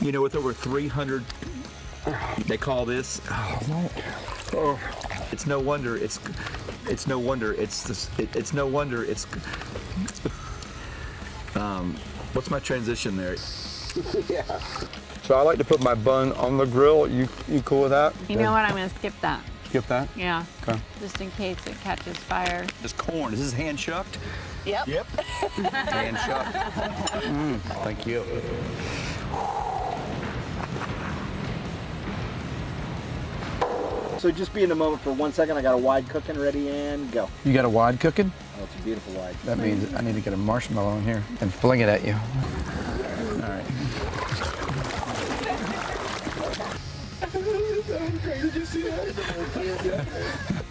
You know, with over 300, they call this. Oh, it's no wonder. It's no wonder. It's no wonder. It's. What's my transition there? Yeah. So I like to put my bun on the grill. You cool with that? You know what? I'm gonna skip that. Skip that? Yeah. Okay. Just in case it catches fire. This corn. Is this hand shucked? Yep. Yep. Hand shucked. Thank you. So just be in the moment for 1 second. I got a wide cooking ready and go. You got a wide cooking? Oh, it's a beautiful wide. That means I need to get a marshmallow in here and fling it at you. All right.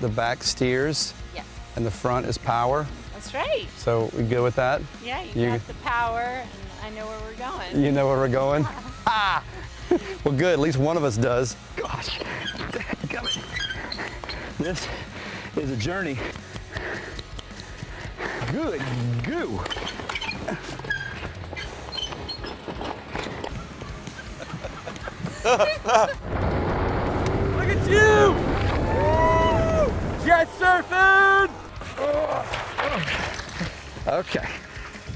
The back steers. Yes. And the front is power. That's right. So we good with that? Yeah, you got the power, and I know where we're going. You know where we're going? Ah! Well, good. At least one of us does. Gosh, this is a journey. Good goo. Look at you! Woo! Jet surfing! Okay.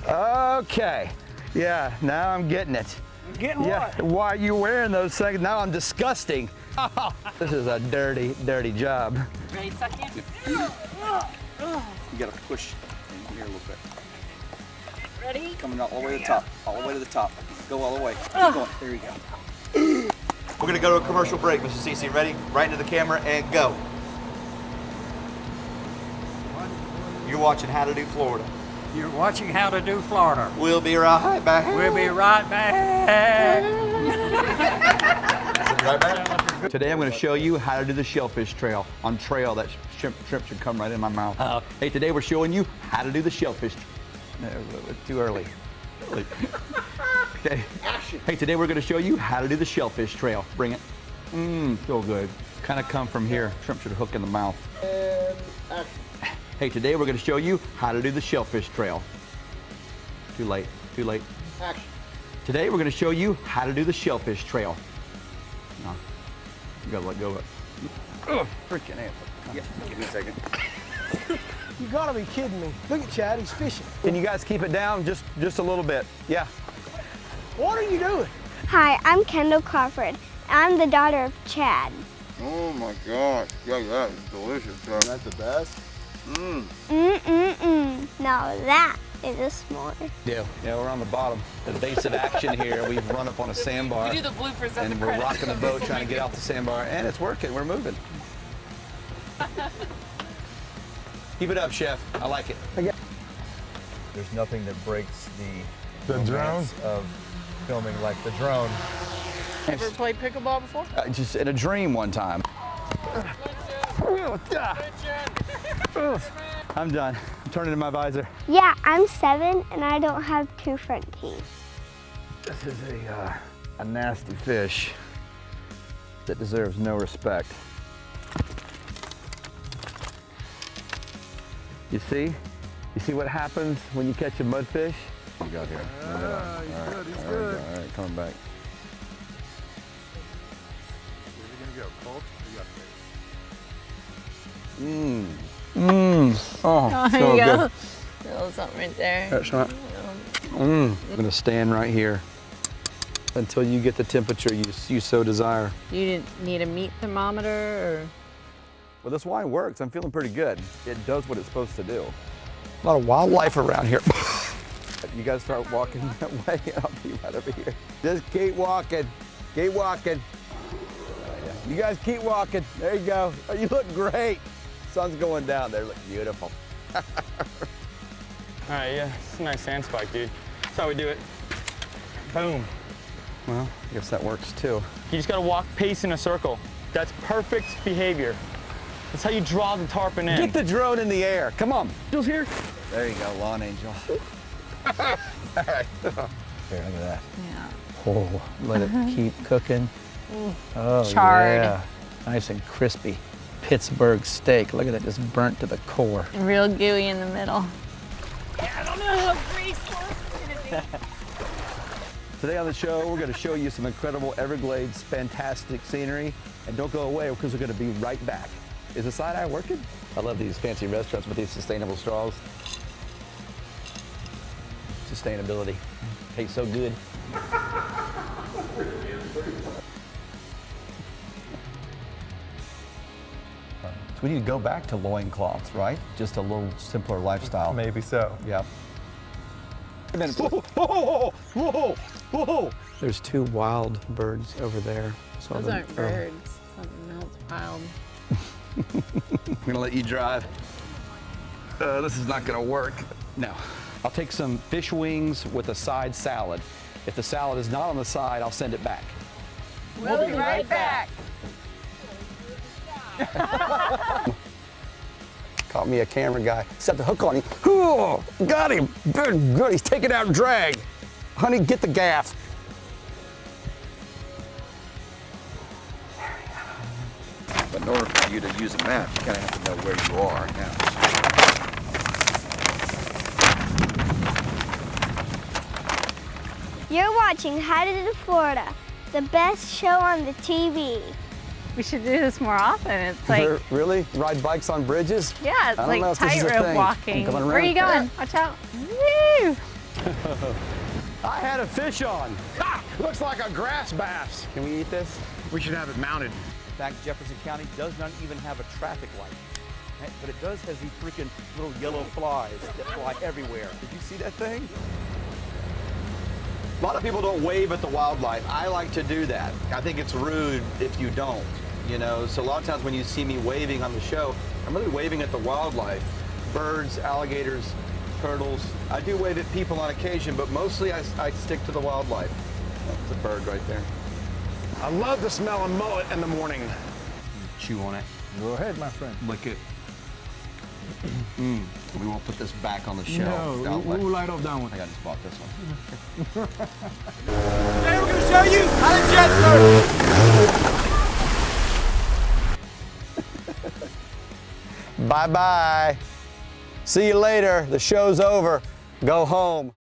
Okay. Yeah, now I'm getting it. Getting Yeah, why are you wearing those things? Now I'm disgusting. Oh, this is a dirty, dirty job. Ready, suck in? You gotta push in here a little bit. Ready? Coming all the way to the top. All the way to the top. Go all the way. Keep going. There you go. We're gonna go to a commercial break, Mr. Cece. Ready? Right into the camera and go. You're watching How to Do Florida. You're watching How to Do Florida. We'll be right back. We'll be right back. Right back. Today I'm going to show you how to do the shellfish trail. On trail, that shrimp should come right in my mouth. Hey, today we're showing you how to do the shellfish. No, too early. Okay. Hey, today we're going to show you how to do the shellfish trail. Bring it. Feel good. Kind of come from here. Shrimp should hook in the mouth. And action. Hey, today we're going to show you how to do the shellfish trail. Too late. Too late. Action. Today we're going to show you how to do the shellfish trail. No. You gotta let go of it. Ugh, freaking ass. Yeah, give me a second. You gotta be kidding me. Look at Chad, he's fishing. Can you guys keep it down just a little bit? Yeah. What are you doing? Hi, I'm Kendall Crawford. I'm the daughter of Chad. Oh my God. Yeah, that is delicious. That's the best. Now that is a s'more. Yeah, we're on the bottom. The base of action here. We've run up on a sandbar. We do the bloopers and we're rocking the boat trying to get off the sandbar, and it's working. We're moving. Keep it up, Chef. I like it. There's nothing that breaks the drone of filming like the drone. Ever played pickleball before? Just in a dream one time. I'm done. I'm turning in my visor. Yeah, I'm 7 and I don't have 2 front teeth. This is a nasty fish that deserves no respect. You see? You see what happens when you catch a mudfish? You got here. He's good. All right, coming back. Where's he gonna go? Cold? Oh, There so you good. go. A little something right there. That's right. I'm gonna stand right here until you get the temperature you so desire. You didn't need a meat thermometer or? Well, this wine works. I'm feeling pretty good. It does what it's supposed to do. A lot of wildlife around here. You guys start walking that way, and I'll be right over here. Just keep walking. Keep walking. You guys keep walking. There you go. Oh, you look great. Sun's going down there. Look beautiful. All right, yeah, it's a nice sand spike, dude. That's how we do it. Boom. Well, I guess that works too. You just gotta walk pace in a circle. That's perfect behavior. That's how you draw the tarpon in. Get the drone in the air. Come on. Angel's here. There you go, lawn angel. All right. Here, look at that. Yeah. Oh, let it keep cooking. Oh, Charred. yeah. Nice and crispy. Pittsburgh steak. Look at that, just burnt to the core. Real gooey in the middle. Yeah, I don't know how greasy it's gonna be. Today on the show, we're going to show you some incredible Everglades, fantastic scenery. And don't go away because we're going to be right back. Is the side eye working? I love these fancy restaurants with these sustainable straws. Sustainability. Tastes so good. So we need to go back to loincloths, right? Just a little simpler lifestyle. Maybe so. Yep. Whoa, whoa, whoa, whoa. There's 2 wild birds over there. Those aren't birds. Something else wild. I'm gonna let you drive. This is not gonna work. No. I'll take some fish wings with a side salad. If the salad is not on the side, I'll send it back. We'll be right back. Caught me a camera guy. Set the hook on him. Ooh, got him. Good, good. He's taking out drag. Honey, get the gaff. But in order for you to use a map, you kind of have to know where you are now. You're watching How to Do Florida, the best show on the TV. We should do this more often. It's like, Really? Ride bikes on bridges? yeah, it's I don't know like if this is a tightrope thing. walking. I'm coming Where are you around. going? Watch out. Woo! I had a fish on. Ha! Looks like a grass bass. Can we eat this? We should have it mounted. In fact, Jefferson County does not even have a traffic light. Right? But it does have these freaking little yellow flies that fly everywhere. Did you see that thing? A lot of people don't wave at the wildlife. I like to do that. I think it's rude if you don't, you know? So a lot of times when you see me waving on the show, I'm really waving at the wildlife. Birds, alligators, turtles. I do wave at people on occasion, but mostly I stick to the wildlife. That's a bird right there. I love the smell of mullet in the morning. Chew on it. Go ahead, my friend. Lick it. We won't put this back on the shelf. No, we'll light off that one. I just bought this one. Today we're going to show you how to jet surf. Bye-bye. See you later. The show's over. Go home.